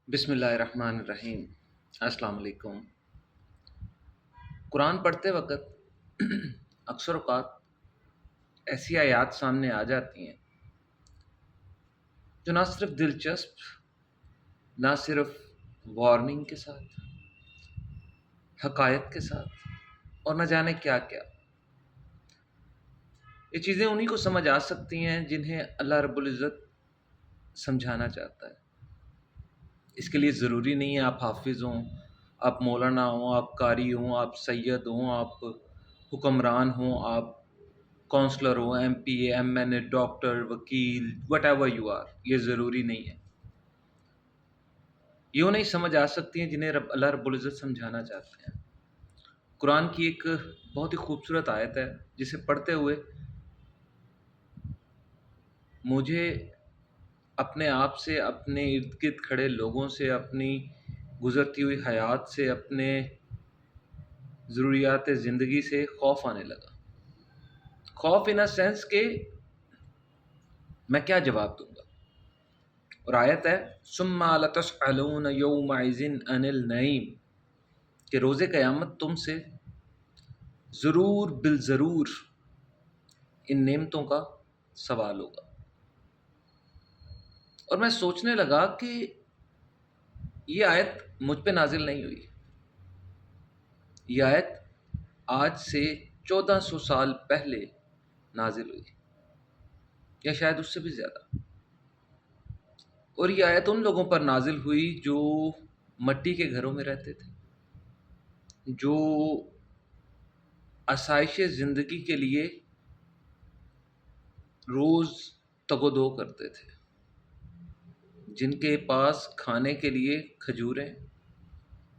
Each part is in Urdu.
بسم اللہ الرحمن الرحیم۔ السلام علیکم۔ قرآن پڑھتے وقت اکثر اوقات ایسی آیات سامنے آ جاتی ہیں جو نہ صرف دلچسپ، نہ صرف وارننگ کے ساتھ، حقائق کے ساتھ اور نہ جانے کیا کیا۔ یہ چیزیں انہی کو سمجھ آ سکتی ہیں جنہیں اللہ رب العزت سمجھانا چاہتا ہے۔ اس کے لیے ضروری نہیں ہے آپ حافظ ہوں، آپ مولانا ہوں، آپ قاری ہوں، آپ سید ہوں، آپ حکمران ہوں، آپ کونسلر ہوں، ایم پی اے، ایم این اے، ڈاکٹر، وکیل، وٹ ایور یو آر، یہ ضروری نہیں ہے۔ یہ نہیں سمجھ آ سکتی ہیں جنہیں اللہ رب العزت سمجھانا چاہتے ہیں۔ قرآن کی ایک بہت ہی خوبصورت آیت ہے جسے پڑھتے ہوئے مجھے اپنے آپ سے، اپنے ارد گرد کھڑے لوگوں سے، اپنی گزرتی ہوئی حیات سے، اپنے ضروریات زندگی سے خوف آنے لگا۔ خوف ان سینس کہ میں کیا جواب دوں گا۔ اور آیت ہے ثم لتسألن یومئذ عن النعیم، کہ روز قیامت تم سے ضرور بالضرور ان نعمتوں کا سوال ہوگا۔ اور میں سوچنے لگا کہ یہ آیت مجھ پہ نازل نہیں ہوئی، یہ آیت آج سے 1400 سال پہلے نازل ہوئی، یا شاید اس سے بھی زیادہ۔ اور یہ آیت ان لوگوں پر نازل ہوئی جو مٹی کے گھروں میں رہتے تھے، جو آسائش زندگی کے لیے روز تگ و دو کرتے تھے، جن کے پاس کھانے کے لیے کھجوریں،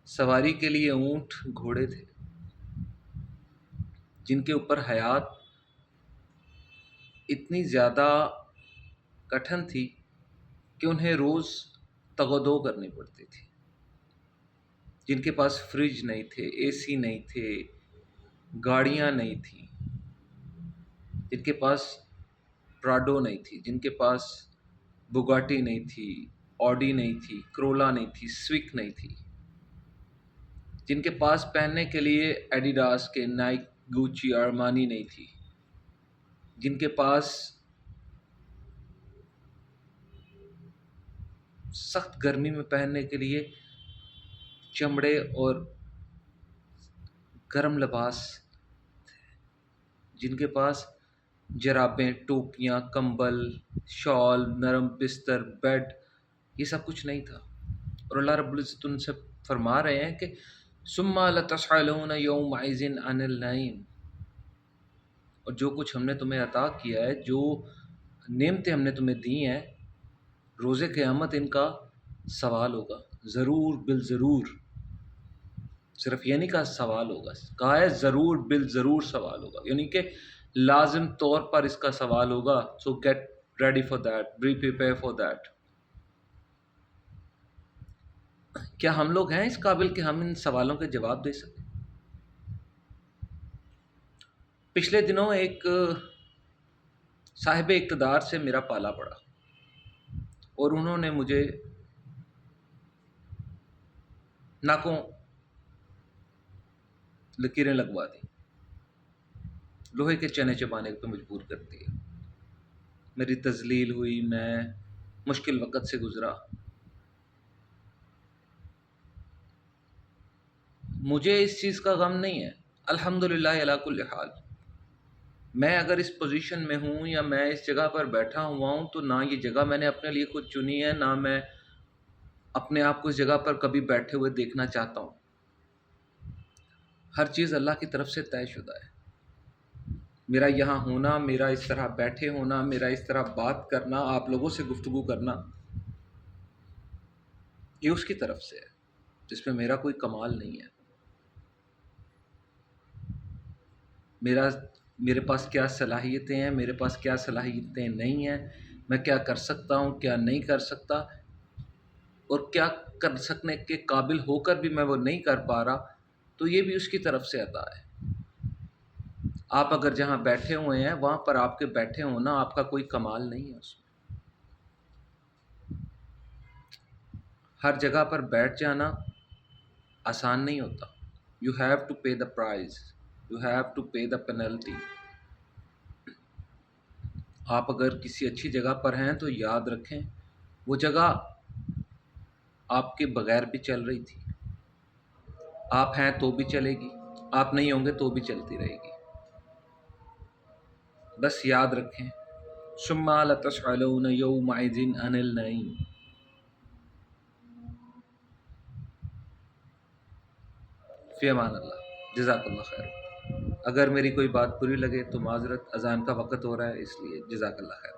سواری کے لیے اونٹ گھوڑے تھے، جن کے اوپر حیات اتنی زیادہ کٹھن تھی کہ انہیں روز تگ و دو کرنی پڑتی تھی، جن کے پاس فریج نہیں تھے، اے سی نہیں تھے، گاڑیاں نہیں تھیں، جن کے پاس پراڈو نہیں تھی، جن کے پاس بگاٹی نہیں تھی، آڈی نہیں تھی، کرولا نہیں تھی، سوئک نہیں تھی، جن کے پاس پہننے کے لیے ایڈیڈاس کے، نائک، گوچی، ارمانی نہیں تھی، جن کے پاس سخت گرمی میں پہننے کے لیے چمڑے اور گرم لباس، جن کے پاس جرابیں، ٹوپیاں، کمبل، شال، نرم بستر، بیڈ، یہ سب کچھ نہیں تھا۔ اور اللہ رب العزت ان سے فرما رہے ہیں کہ ثم لتسألن یومئذ عن النعیم، اور جو کچھ ہم نے تمہیں عطا کیا ہے، جو نعمتیں ہم نے تمہیں دی ہیں، روز قیامت ان کا سوال ہوگا، ضرور بالضرور۔ صرف یہ نہیں کہا سوال ہوگا، کہا ہے ضرور بالضرور سوال ہوگا، یعنی کہ لازم طور پر اس کا سوال ہوگا۔ So get ready for that, be prepare for that. کیا ہم لوگ ہیں اس قابل کہ ہم ان سوالوں کے جواب دے سکیں؟ پچھلے دنوں ایک صاحب اقتدار سے میرا پالا پڑا، اور انہوں نے مجھے ناکوں لکیریں لگوا دی، لوہے کے چنے چبانے پہ مجبور کر دیا۔ میری تذلیل ہوئی، میں مشکل وقت سے گزرا۔ مجھے اس چیز کا غم نہیں ہے، الحمدللہ علی کل حال۔ میں اگر اس پوزیشن میں ہوں یا میں اس جگہ پر بیٹھا ہوا ہوں تو نہ یہ جگہ میں نے اپنے لیے خود چنی ہے، نہ میں اپنے آپ کو اس جگہ پر کبھی بیٹھے ہوئے دیکھنا چاہتا ہوں۔ ہر چیز اللہ کی طرف سے طے شدہ ہے۔ میرا یہاں ہونا، میرا اس طرح بیٹھے ہونا، میرا اس طرح بات کرنا، آپ لوگوں سے گفتگو کرنا، یہ اس کی طرف سے ہے، جس میں میرا کوئی کمال نہیں ہے۔ میرے پاس کیا صلاحیتیں ہیں، میرے پاس کیا صلاحیتیں نہیں ہیں، میں کیا کر سکتا ہوں، کیا نہیں کر سکتا، اور کیا کر سکنے کے قابل ہو کر بھی میں وہ نہیں کر پا رہا، تو یہ بھی اس کی طرف سے عطا ہے۔ آپ اگر جہاں بیٹھے ہوئے ہیں وہاں پر آپ کے بیٹھے ہونا آپ کا کوئی کمال نہیں ہے اس میں۔ ہر جگہ پر بیٹھ جانا آسان نہیں ہوتا. You have to pay the price, you have to pay the penalty. آپ اگر کسی اچھی جگہ پر ہیں تو یاد رکھیں وہ جگہ آپ کے بغیر بھی چل رہی تھی. آپ ہیں تو بھی چلے گی، آپ نہیں ہوں گے تو بھی چلتی رہے گی. بس یاد رکھیں ثم لتسألن یومئذ عن النعیم. فی امان اللہ. جزاک اللہ خیر. اگر میری کوئی بات بری لگے تو معذرت، اذان کا وقت ہو رہا ہے اس لیے. جزاک اللہ خیر.